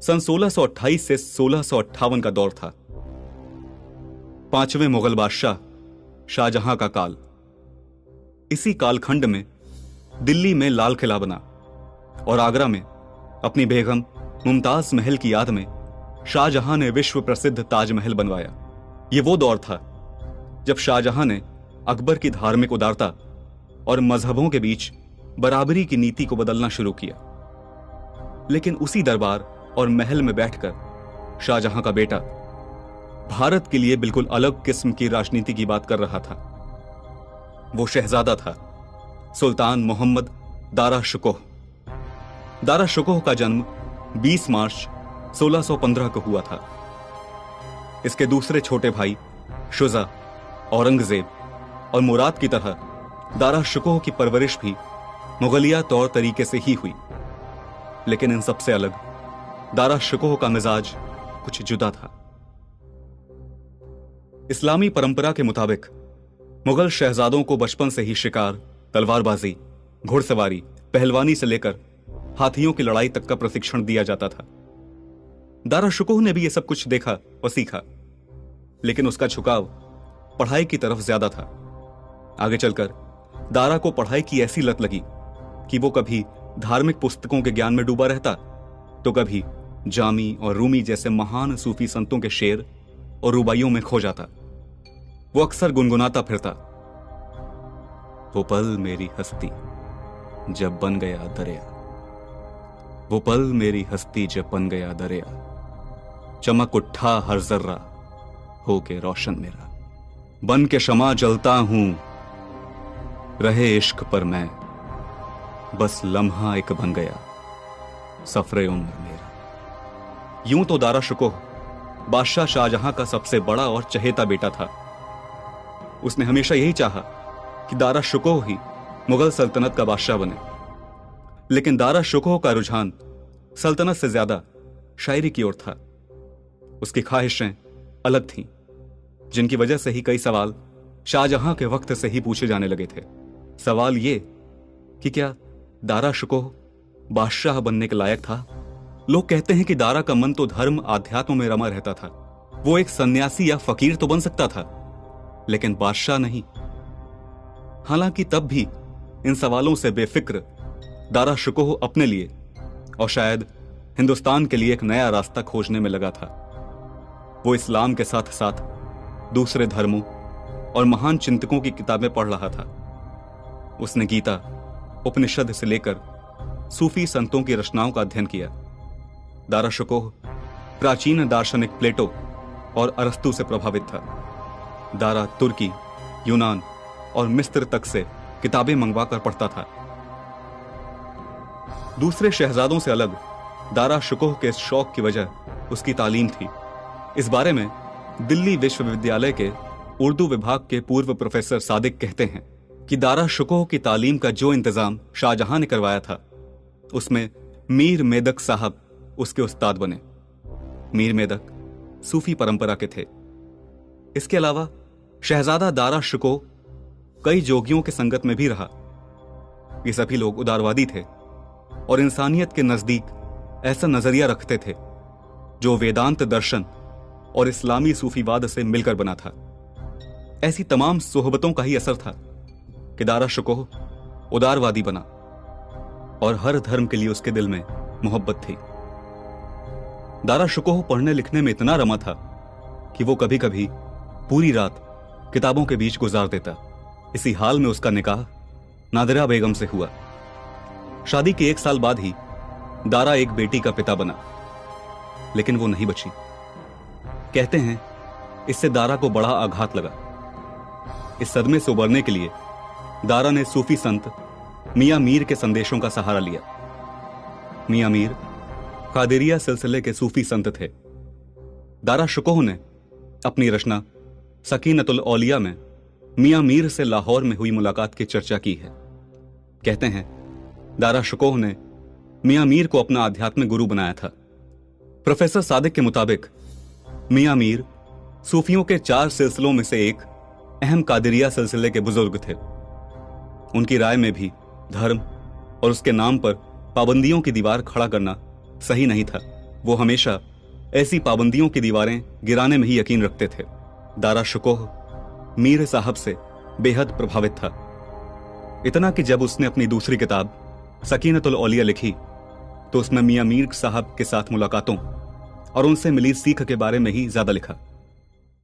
सन 1628 से 1658 का दौर था। पांचवें मुगल बादशाह शाहजहां का काल। इसी कालखंड में दिल्ली में लाल किला बना और आगरा में अपनी बेगम मुमताज महल की याद में शाहजहां ने विश्व प्रसिद्ध ताजमहल बनवाया। यह वो दौर था जब शाहजहां ने अकबर की धार्मिक उदारता और मजहबों के बीच बराबरी की नीति को बदलना शुरू किया। लेकिन उसी दरबार और महल में बैठकर शाहजहां का बेटा भारत के लिए बिल्कुल अलग किस्म की राजनीति की बात कर रहा था। वो शहजादा था सुल्तान मोहम्मद दारा शुकोह। दारा शुकोह का जन्म 20 मार्च 1615 को हुआ था। इसके दूसरे छोटे भाई शुजा, औरंगजेब और मुराद की तरह दारा शुकोह की परवरिश भी मुगलिया तौर तरीके से ही हुई। लेकिन इन सबसे अलग दारा शुकोह का मिजाज कुछ जुदा था। इस्लामी परंपरा के मुताबिक मुगल शहजादों को बचपन से ही शिकार, तलवारबाजी, घुड़सवारी, पहलवानी से लेकर हाथियों की लड़ाई तक का प्रशिक्षण दिया जाता था। दारा शुकोह ने भी यह सब कुछ देखा और सीखा, लेकिन उसका झुकाव पढ़ाई की तरफ ज्यादा था। आगे चलकर दारा को पढ़ाई की ऐसी लत लगी कि वो कभी धार्मिक पुस्तकों के ज्ञान में डूबा रहता, तो कभी जामी और रूमी जैसे महान सूफी संतों के शेर और रुबाइयों में खो जाता। वो अक्सर गुनगुनाता फिरता, वो पल मेरी हस्ती जब बन गया दरिया, वो पल मेरी हस्ती जब बन गया दरिया, चमक उठा हर जर्रा हो के रोशन मेरा, बन के शमा जलता हूं रहे इश्क पर मैं, बस लम्हा एक बन गया सफरे उम्र मेरा। यूं तो दारा शुकोह बादशाह शाहजहां का सबसे बड़ा और चहेता बेटा था। उसने हमेशा यही चाहा कि दारा शुकोह ही मुगल सल्तनत का बादशाह बने। लेकिन दारा शुकोह का रुझान सल्तनत से ज्यादा शायरी की ओर था। उसकी ख्वाहिशें अलग थीं, जिनकी वजह से ही कई सवाल शाहजहां के वक्त से ही पूछे जाने लगे थे। सवाल ये कि क्या दारा शुकोह बादशाह बनने के लायक था? लोग कहते हैं कि दारा का मन तो धर्म आध्यात्म में रमा रहता था। वो एक सन्यासी या फकीर तो बन सकता था, लेकिन बादशाह नहीं। हालांकि तब भी इन सवालों से बेफिक्र दारा शुकोह अपने लिए और शायद हिंदुस्तान के लिए एक नया रास्ता खोजने में लगा था। वो इस्लाम के साथ साथ दूसरे धर्मों और महान चिंतकों की किताबें पढ़ रहा था। उसने गीता, उपनिषद से लेकर सूफी संतों की रचनाओं का अध्ययन किया। दारा शुकोह प्राचीन दार्शनिक प्लेटो और अरस्तु से प्रभावित था। दारा तुर्की, यूनान और मिस्र तक से किताबें मंगवाकर पढ़ता था। दूसरे शहजादों से अलग दारा शुकोह के इस शौक की वजह उसकी तालीम थी। इस बारे में दिल्ली विश्वविद्यालय के उर्दू विभाग के पूर्व प्रोफेसर सादिक कहते हैं कि दारा शुकोह की तालीम का जो इंतजाम शाहजहां ने करवाया था, उसमें मीर मेदक साहब उसके उस्ताद बने। मीर मेदक सूफी परंपरा के थे। इसके अलावा शहजादा दारा शुकोह कई जोगियों के संगत में भी रहा। ये सभी लोग उदारवादी थे और इंसानियत के नजदीक ऐसा नजरिया रखते थे जो वेदांत दर्शन और इस्लामी सूफीवाद से मिलकर बना था। ऐसी तमाम सोहबतों का ही असर था कि दारा शुकोह उदारवादी बना और हर धर्म के लिए उसके दिल में मोहब्बत थी। दारा शुकोह पढ़ने लिखने में इतना रमा था कि वो कभी कभी पूरी रात किताबों के बीच गुजार देता। इसी हाल में उसका निकाह नादिरा बेगम से हुआ। शादी के 1 साल बाद ही दारा एक बेटी का पिता बना, लेकिन वो नहीं बची। कहते हैं इससे दारा को बड़ा आघात लगा। इस सदमे से उबरने के लिए दारा ने सूफी संत मियां मीर के संदेशों का सहारा लिया। मियां मीर कादिरिया सिलसिले के सूफी संत थे। दारा शुकोह ने अपनी रचना सकीनतुल औलिया में मियां मीर से लाहौर में हुई मुलाकात की चर्चा की है। कहते हैं दारा शुकोह ने मियां मीर को अपना आध्यात्मिक गुरु बनाया था। प्रोफेसर सादिक के मुताबिक मियां मीर सूफियों के 4 सिलसिलों में से एक अहम कादिरिया सिलसिले के बुजुर्ग थे। उनकी राय में भी धर्म और उसके नाम पर पाबंदियों की दीवार खड़ा करना सही नहीं था। वो हमेशा ऐसी पाबंदियों की दीवारें गिराने में ही यकीन रखते थे। दारा शिकोह मीर साहब से बेहद प्रभावित था, इतना कि जब उसने अपनी दूसरी किताब सकीनतुल औलिया लिखी तो उसमें मियां मीर साहब के साथ मुलाकातों और उनसे मिली सीख के बारे में ही ज्यादा लिखा।